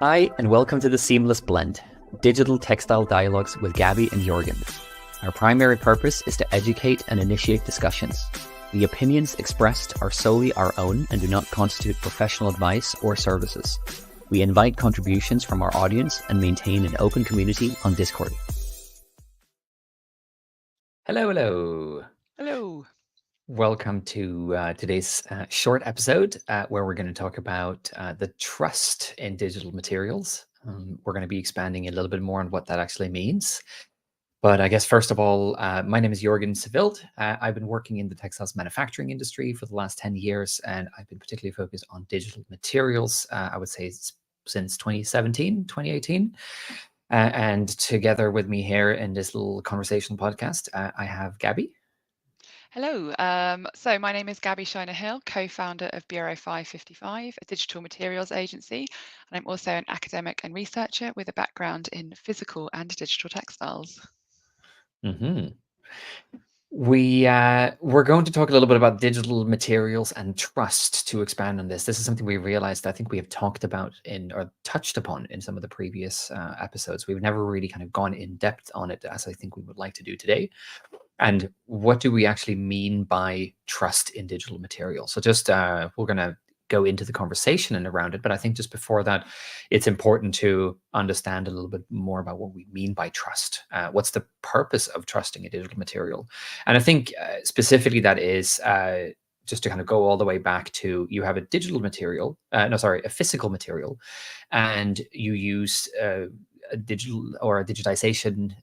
Hi, and welcome to the Seamless Blend, digital textile dialogues with Gabby and Jørgen. Our primary purpose is to educate and initiate discussions. The opinions expressed are solely our own and do not constitute professional advice or services. We invite contributions from our audience and maintain an open community on Discord. Hello. Hello. Welcome to today's short episode where we're going to talk about the trust in digital materials. We're going to be expanding a little bit more on what that actually means. But I guess first of all, my name is Jørgen Sevild. I've been working in the textiles manufacturing industry for the last 10 years, and I've been particularly focused on digital materials, I would say since 2017, 2018. And together with me here in this little conversational podcast, I have Gabby. Hello. So my name is Gabby Hill, co-founder of Bureau 555, a digital materials agency, and I'm also an academic and researcher with a background in physical and digital textiles. Mm-hmm. We're going to talk a little bit about digital materials and trust to expand on this. This is something we realized I think we have talked about or touched upon in some of the previous episodes. We've never really kind of gone in depth on it as I think we would like to do today. And what do we actually mean by trust in digital materials? So just we're going to go into the conversation and around it. But I think just before that, it's important to understand a little bit more about what we mean by trust. What's the purpose of trusting a digital material? And I think specifically that is just to kind of go all the way back to you have a digital material, a physical material, and you use a digital or a digitization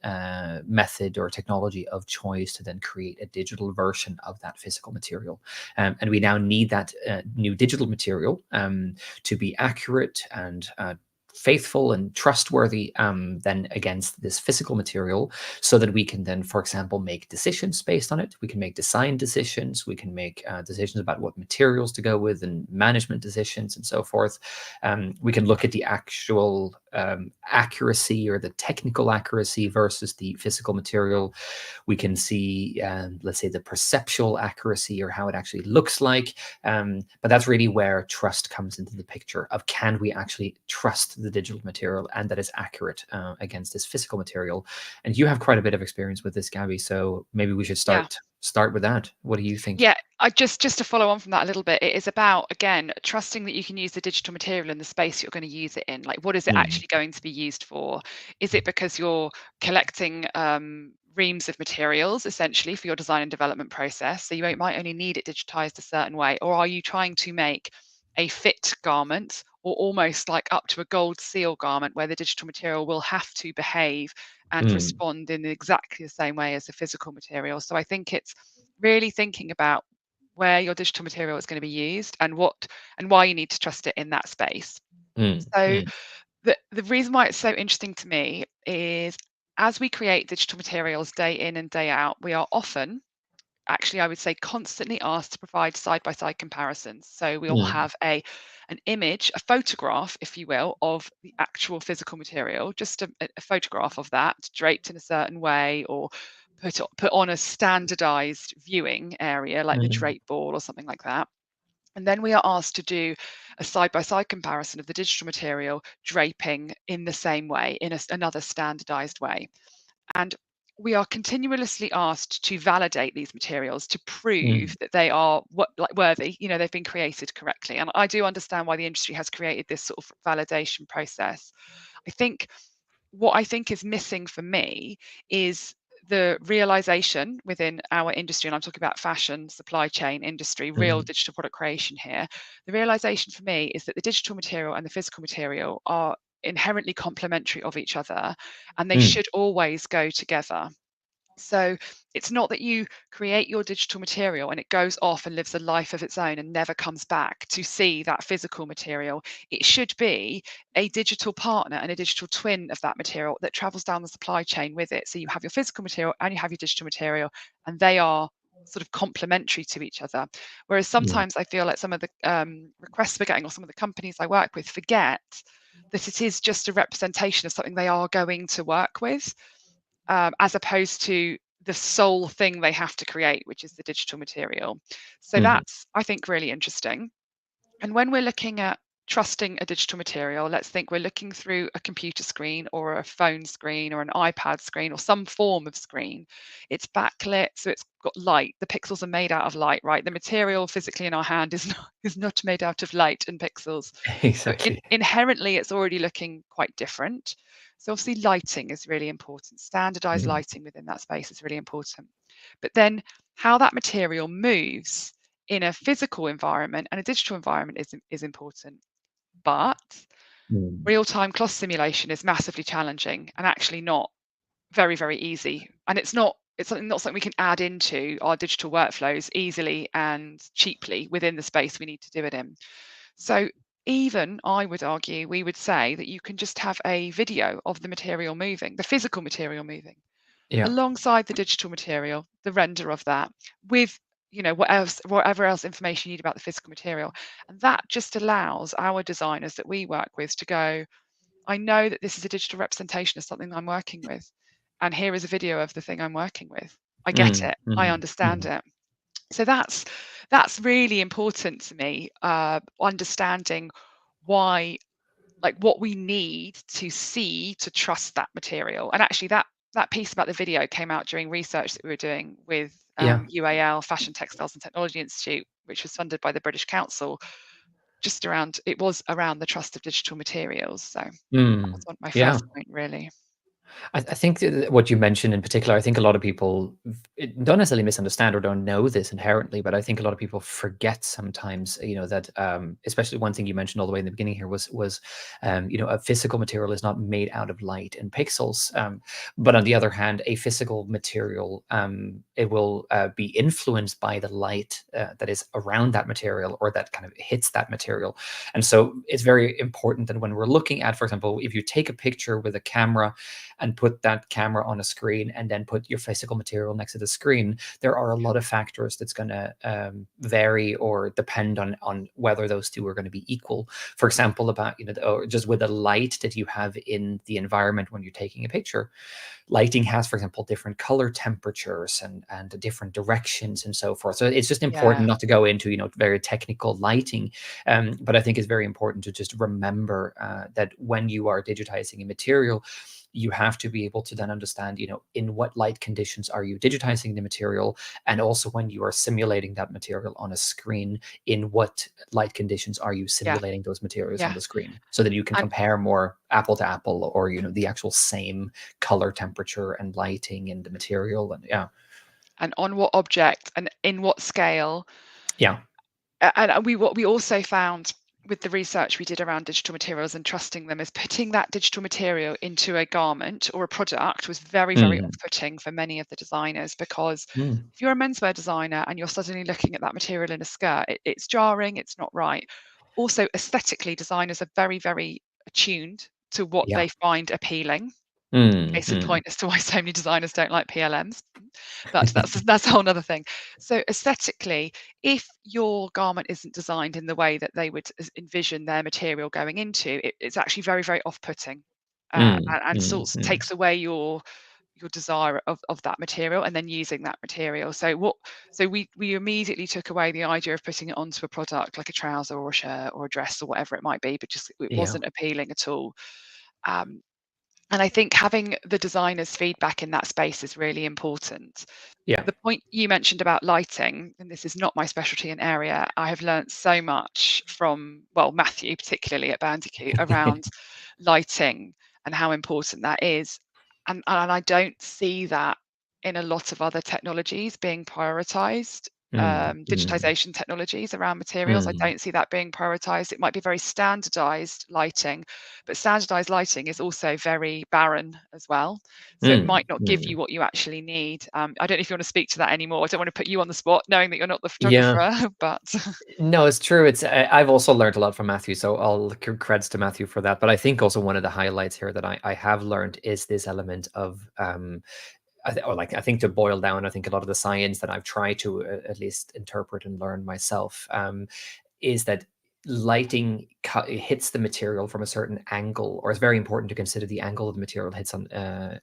method or technology of choice to then create a digital version of that physical material. And we now need that new digital material to be accurate and faithful and trustworthy then against this physical material, so that we can then, for example, make decisions based on it. We can make design decisions. We can make decisions about what materials to go with and management decisions and so forth. We can look at the actual accuracy or the technical accuracy versus the physical material. We can see, let's say, the perceptual accuracy or how it actually looks like. But that's really where trust comes into the picture of, can we actually trust the digital material and that is accurate against this physical material? And you have quite a bit of experience with this, Gabby, so maybe we should start with that. What do you think? Yeah, I just to follow on from that a little bit, it is about, again, trusting that you can use the digital material in the space you're going to use it in. Like, what is it actually going to be used for? Is it because you're collecting reams of materials essentially for your design and development process, so you might only need it digitized a certain way? Or are you trying to make a fit garment, or almost like up to a gold seal garment, where the digital material will have to behave and respond in exactly the same way as the physical material? So I think it's really thinking about where your digital material is going to be used and why you need to trust it in that space. So the reason why it's so interesting to me is, as we create digital materials day in and day out, we are often, actually I would say constantly, asked to provide side-by-side comparisons. So we'll have an image, a photograph, if you will, of the actual physical material, just a photograph of that draped in a certain way, or put on a standardized viewing area like the drape board or something like that. And then we are asked to do a side-by-side comparison of the digital material draping in the same way, in another standardized way. And we are continuously asked to validate these materials to prove that they are worthy, they've been created correctly. And I do understand why the industry has created this sort of validation process. What I think is missing for me is the realization within our industry, and I'm talking about fashion, supply chain industry, real digital product creation here. The realization for me is that the digital material and the physical material are inherently complementary of each other, and they should always go together. So it's not that you create your digital material and it goes off and lives a life of its own and never comes back to see that physical material. It should be a digital partner and a digital twin of that material that travels down the supply chain with it. So you have your physical material and you have your digital material, and they are sort of complementary to each other. Whereas sometimes I feel like some of the requests we're getting, or some of the companies I work with, forget that it is just a representation of something they are going to work with, as opposed to the sole thing they have to create, which is the digital material. So that's, I think, really interesting. And when we're looking at trusting a digital material, let's think we're looking through a computer screen or a phone screen or an iPad screen or some form of screen. It's backlit, so it's got light. The pixels are made out of light, right? The material physically in our hand is not, is not made out of light and pixels. So Exactly. inherently, it's already looking quite different. So obviously lighting is really important. Standardized Mm, lighting within that space is really important. But then how that material moves in a physical environment and a digital environment is important. But mm. real-time cloth simulation is massively challenging and actually not very, very easy. And it's not something we can add into our digital workflows easily and cheaply within the space we need to do it in. So even I would argue, we would say that you can just have a video of the material moving, the physical material moving, Yeah. alongside the digital material, the render of that, with whatever else information you need about the physical material. And that just allows our designers that we work with to go, I know that this is a digital representation of something I'm working with, and here is a video of the thing I'm working with. I get Mm, it. I mm, understand mm. it. So that's really important to me, understanding why, like, what we need to see to trust that material. And actually that piece about the video came out during research that we were doing with Yeah. UAL, Fashion, Textiles and Technology Institute, which was funded by the British Council, it was around the trust of digital materials. So that was Mm. my Yeah. first point, really. I think that what you mentioned in particular, I think a lot of people don't necessarily misunderstand or don't know this inherently, but I think a lot of people forget sometimes, that especially one thing you mentioned all the way in the beginning here was a physical material is not made out of light and pixels, but on the other hand, a physical material it will be influenced by the light that is around that material or that kind of hits that material, and so it's very important that when we're looking at, for example, if you take a picture with a camera and put that camera on a screen and then put your physical material next to the screen, there are a lot of factors that's going to vary or depend on whether those two are going to be equal. For example, about or just with the light that you have in the environment when you're taking a picture. Lighting has, for example, different color temperatures and different directions and so forth. So it's just important Yeah, not to go into very technical lighting, but I think it's very important to just remember that when you are digitizing a material, you have to be able to then understand, in what light conditions are you digitizing the material, and also when you are simulating that material on a screen, in what light conditions are you yeah, simulating those materials on yeah. the screen, so that you can And compare more apple to apple, or the actual same color temperature and lighting and the material, and yeah. and on what object and in what scale. Yeah. And what we also found with the research we did around digital materials and trusting them is putting that digital material into a garment or a product was very, very Mm, off-putting for many of the designers, because mm, if you're a menswear designer and you're suddenly looking at that material in a skirt, it's jarring, it's not right. Also, aesthetically, designers are very, very attuned to what yeah. they find appealing. Mm, Case in mm. point as to why so many designers don't like PLMs, but that's a whole other thing. So aesthetically, if your garment isn't designed in the way that they would envision their material going into, it's actually very, very off-putting, Mm, and mm, sort of mm. takes away your desire of that material and then using that material. So we immediately took away the idea of putting it onto a product like a trouser or a shirt or a dress or whatever it might be, but just it Yeah. wasn't appealing at all. Um, and I think having the designer's feedback in that space is really important. Yeah. The point you mentioned about lighting, and this is not my specialty and area, I have learnt so much from, well, Matthew, particularly at Bandicoot, around lighting and how important that is. And I don't see that in a lot of other technologies being prioritized. Mm, mm, Digitization technologies around materials, I mm. don't see that being prioritized. It might be very standardized lighting, but standardized lighting is also very barren as well. So it Mm, might not give mm. you what you actually need. I don't know if you want to speak to that anymore. I don't want to put you on the spot, knowing that you're not the Yeah. photographer, but No, it's true. I've also learned a lot from Matthew, so I'll give credits to Matthew for that. But I think also one of the highlights here that I have learned is this element of I think to boil down, I think a lot of the science that I've tried to at least interpret and learn myself, is that lighting hits the material from a certain angle, or it's very important to consider the angle of the material hits on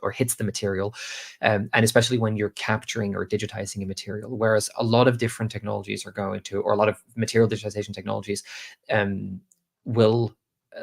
or hits the material, and especially when you're capturing or digitizing a material. Whereas a lot of different technologies are going to, or a lot of material digitization technologies, um, will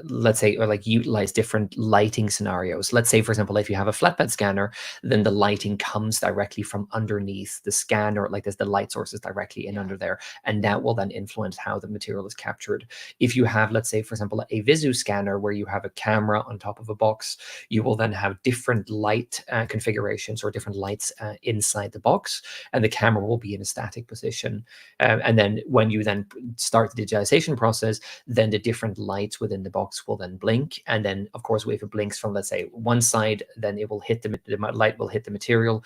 let's say, or like utilize different lighting scenarios. Let's say, for example, if you have a flatbed scanner, then the lighting comes directly from underneath the scanner, like there's the light sources directly in under there, and that will then influence how the material is captured. If you have, let's say, for example, a Visu scanner where you have a camera on top of a box, you will then have different light configurations or different lights inside the box, and the camera will be in a static position. And then when you then start the digitization process, then the different lights within the box will then blink. And then, of course, if it blinks from, let's say, one side, then it will hit the light will hit the material,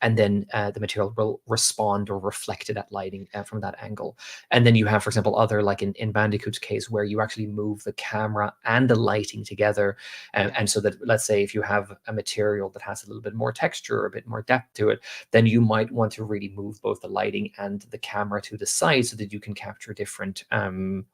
and then the material will respond or reflect that lighting from that angle. And then you have, for example, other, like in Bandicoot's case, where you actually move the camera and the lighting together. And so that, let's say, if you have a material that has a little bit more texture or a bit more depth to it, then you might want to really move both the lighting and the camera to the side so that you can capture different,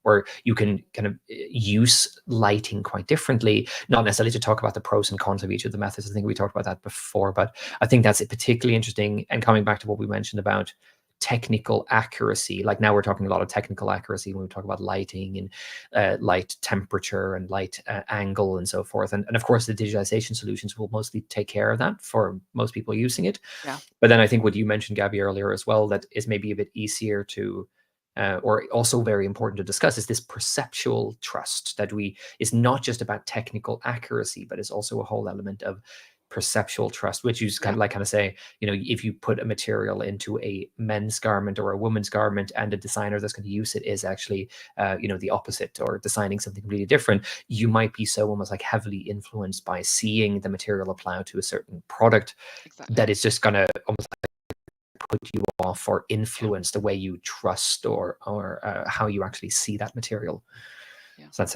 or you can kind of use lighting quite differently. Not necessarily to talk about the pros and cons of each of the methods. I think we talked about that before, but I think that's particularly interesting. And coming back to what we mentioned about technical accuracy, like now we're talking a lot of technical accuracy when we talk about lighting and light temperature and light angle and so forth. And of course, the digitization solutions will mostly take care of that for most people using it. Yeah. But then I think what you mentioned, Gabby, earlier as well, that is maybe a bit easier to or also very important to discuss, is this perceptual trust that is not just about technical accuracy, but it's also a whole element of perceptual trust, which is kind of say, if you put a material into a men's garment or a woman's garment, and a designer that's going to use it is actually, the opposite, or designing something completely different, you might be so almost like heavily influenced by seeing the material applied to a certain product that it's just going to almost put you off or influence the way you trust or how you actually see that material. So that's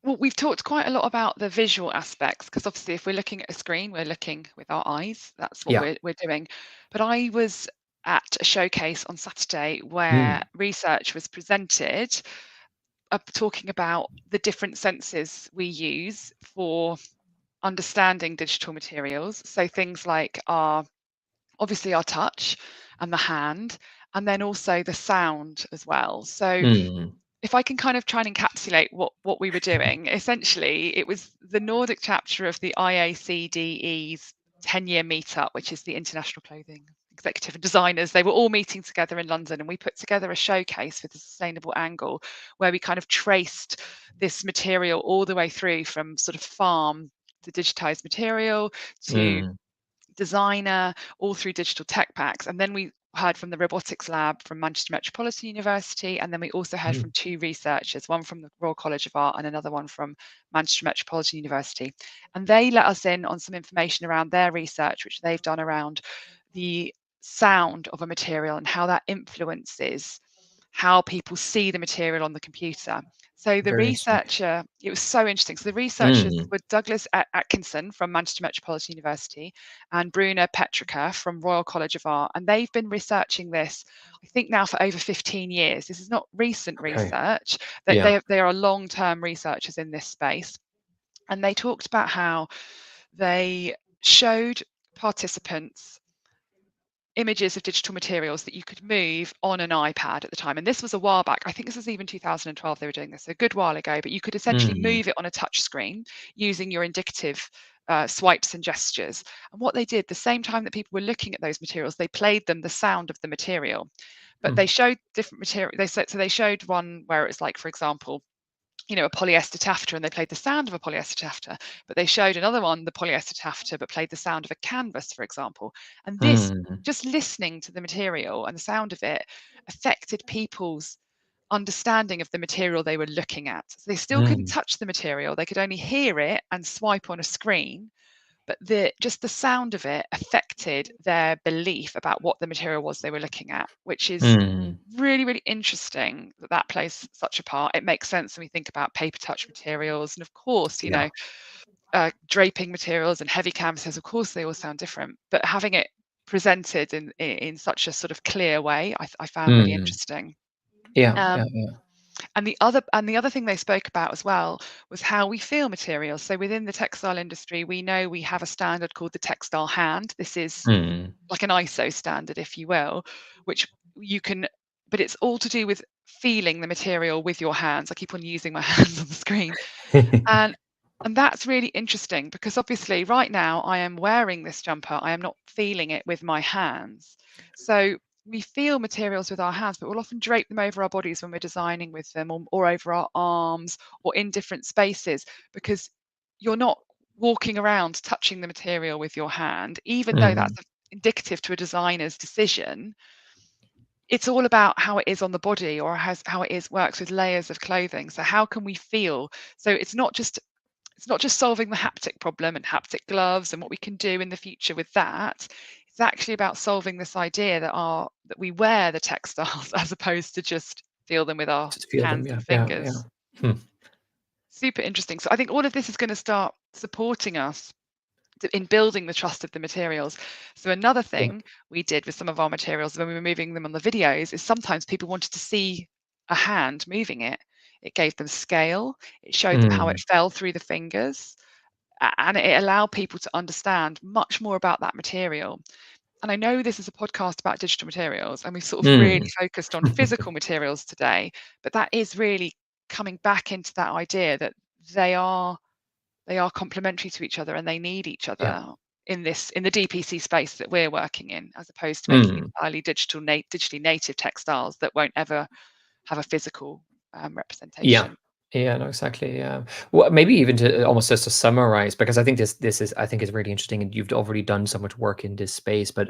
Well, we've talked quite a lot about the visual aspects, because obviously if we're looking at a screen, we're looking with our eyes. That's what we're doing. But I was at a showcase on Saturday where research was presented talking about the different senses we use for understanding digital materials. So things like obviously our touch and the hand, and then also the sound as well. So if I can kind of try and encapsulate what we were doing, essentially it was the Nordic chapter of the IACDE's 10-year meetup, which is the International Clothing Executive and Designers. They were all meeting together in London, and we put together a showcase with a sustainable angle where we kind of traced this material all the way through from sort of farm to digitized material to designer, all through digital tech packs. And then we heard from the robotics lab from Manchester Metropolitan University, and then we also heard from two researchers, one from the Royal College of Art and another one from Manchester Metropolitan University. And they let us in on some information around their research, which they've done around the sound of a material and how that influences how people see the material on the computer. So the researcher, it was so interesting. So the researchers were Douglas Atkinson from Manchester Metropolitan University and Bruna Petrica from Royal College of Art. And they've been researching this, I think now for over 15 years. This is not recent research. They are long-term researchers in this space. And they talked about how they showed participants images of digital materials that you could move on an iPad at the time. And this was a while back. I think this was even 2012 they were doing this, a good while ago, but you could essentially move it on a touch screen using your indicative swipes and gestures. And what they did, the same time that people were looking at those materials, they played them the sound of the material. But they showed different material. So they showed one where it's like, for example, a polyester taffeta, and they played the sound of a polyester taffeta, but they showed another one, the polyester taffeta, but played the sound of a canvas, for example. And this, just listening to the material and the sound of it, affected people's understanding of the material they were looking at. So they still couldn't touch the material, they could only hear it and swipe on a screen, but just the sound of it affected their belief about what the material was they were looking at, which is really, really interesting that plays such a part. It makes sense when we think about paper touch materials, and of course, draping materials and heavy canvases, of course, they all sound different, but having it presented in such a sort of clear way, I found really interesting. And the other thing they spoke about as well was how we feel materials. So within the textile industry, we know we have a standard called the textile hand. This is like an ISO standard, if you will, which you can, but it's all to do with feeling the material with your hands. I keep on using my hands on the screen. And that's really interesting because obviously right now I am wearing this jumper. I am not feeling it with my hands. So we feel materials with our hands, but we'll often drape them over our bodies when we're designing with them, or over our arms, or in different spaces, because you're not walking around touching the material with your hand, even though that's Mm, indicative to a designer's decision. It's all about how it is on the body, or how it is works with layers of clothing. So how can we feel? So it's not just solving the haptic problem and haptic gloves and what we can do in the future with that. It's actually about solving this idea that we wear the textiles as opposed to just feel them with our just feel them. hands Yeah, and yeah, yeah. fingers. Hmm. Super interesting. So I think all of this is going to start supporting us in building the trust of the materials. So another Yeah. thing we did with some of our materials when we were moving them on the videos is sometimes people wanted to see a hand moving it. It gave them scale. It showed them how it Mm, fell through the fingers, and it allowed people to understand much more about that material. And I know this is a podcast about digital materials, and we've sort of really mm. focused on physical materials today, but that is really coming back into that idea that they are they are complementary to each other and they need each Yeah. other in the DPC space that we're working in, as opposed to making Mm. entirely digitally native textiles that won't ever have a physical Yeah. representation. Yeah, no, exactly. Yeah. Well, maybe even to almost just to summarize, because I think this is I think is really interesting, and you've already done so much work in this space. But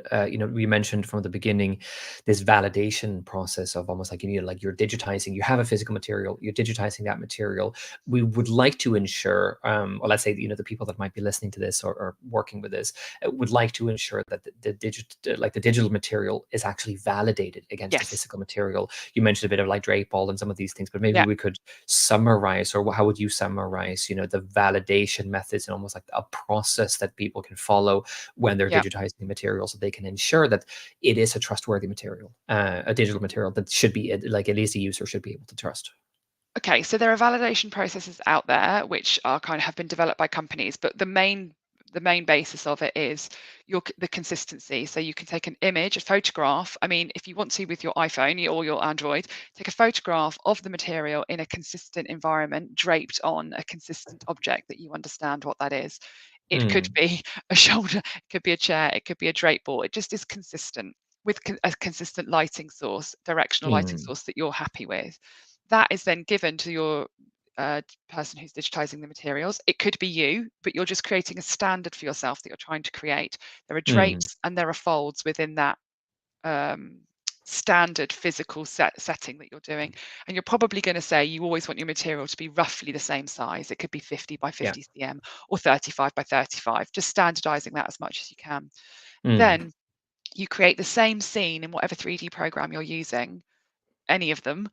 we mentioned from the beginning this validation process of almost like like you're digitizing. You have a physical material, you're digitizing that material. We would like to ensure, or let's say the people that might be listening to this or working with this would like to ensure that the digital material is actually validated against the Yes. physical material. You mentioned a bit of like drape ball and some of these things, but maybe Yeah. we could summarize, or how would you summarize the validation methods and almost like a process that people can follow when they're Yeah. digitizing materials, so they can ensure that it is a trustworthy material, a digital material that should be like at least a user should be able to trust. Okay, so there are validation processes out there which are kind of have been developed by companies, but the main basis of it is the consistency. So you can take an image, a photograph. I mean, if you want to with your iPhone or your Android, take a photograph of the material in a consistent environment, draped on a consistent object that you understand what that is. It could Mm, be a shoulder, it could be a chair, it could be a drape board. It just is consistent with a consistent lighting source, directional lighting mm, source that you're happy with. That is then given to your person who's digitizing the materials. It could be you, but you're just creating a standard for yourself that you're trying to create. There are mm, drapes and there are folds within that um, standard physical setting that you're doing. And you're probably going to say you always want your material to be roughly the same size. It could be 50 by yeah. 50 cm or 35 by 35, just standardizing that as much as you can. Mm, Then you create the same scene in whatever 3D program you're using, any of them,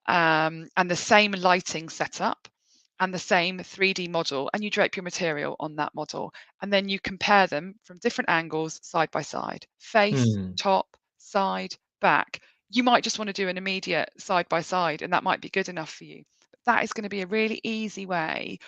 and the same lighting setup and the same 3D model, and you drape your material on that model. And then you compare them from different angles side by side, face, mm, top, side, back. You might just want to do an immediate side by side, and that might be good enough for you. But that is going to be a really easy way.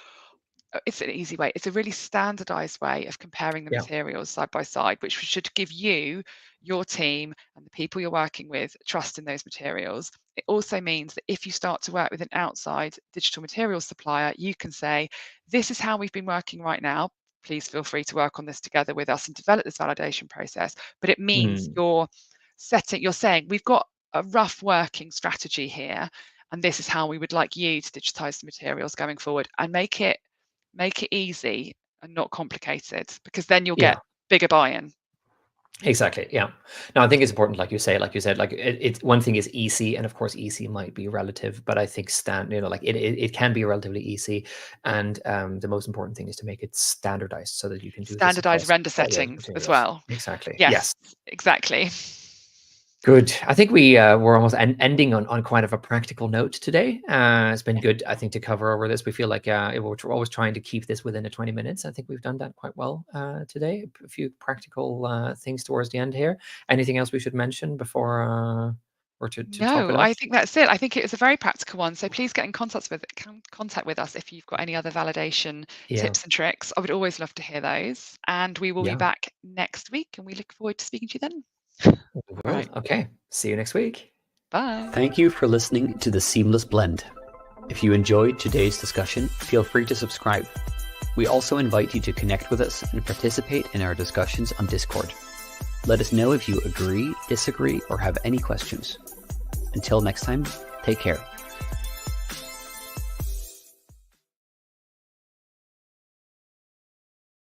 It's an easy way. It's a really standardized way of comparing the yeah. materials side by side, which should give you, your team, and the people you're working with trust in those materials. It also means that if you start to work with an outside digital materials supplier, you can say, this is how we've been working right now. Please feel free to work on this together with us and develop this validation process. But it means Mm, you're saying, we've got a rough working strategy here, and this is how we would like you to digitize the materials going forward, and make it easy and not complicated, because then you'll yeah. get bigger buy-in. Exactly. Yeah. No, I think it's important, like you said, like it's one thing is easy, and of course, easy might be relative, but I think like it can be relatively easy, and the most important thing is to make it standardized so that you can do this Standardized across render all the other settings as materials. well. Exactly. Yes, Yes. exactly. Good. I think we're almost ending on quite of a practical note today. It's been Yeah. good, I think, to cover over this. We feel like we're always trying to keep this within a 20 minutes. I think we've done that quite well today. A few practical things towards the end here. Anything else we should mention before or to top No, it I off? think that's it. I think it was a very practical one. So please get in contact with us if you've got any other validation Yeah. tips and tricks. I would always love to hear those. And we will be Yeah. back next week, and we look forward to speaking to you then. We All will. right. Okay. See you next week. Bye. Thank you for listening to The Seamless Blend. If you enjoyed today's discussion, feel free to subscribe. We also invite you to connect with us and participate in our discussions on Discord. Let us know if you agree, disagree, or have any questions. Until next time, take care.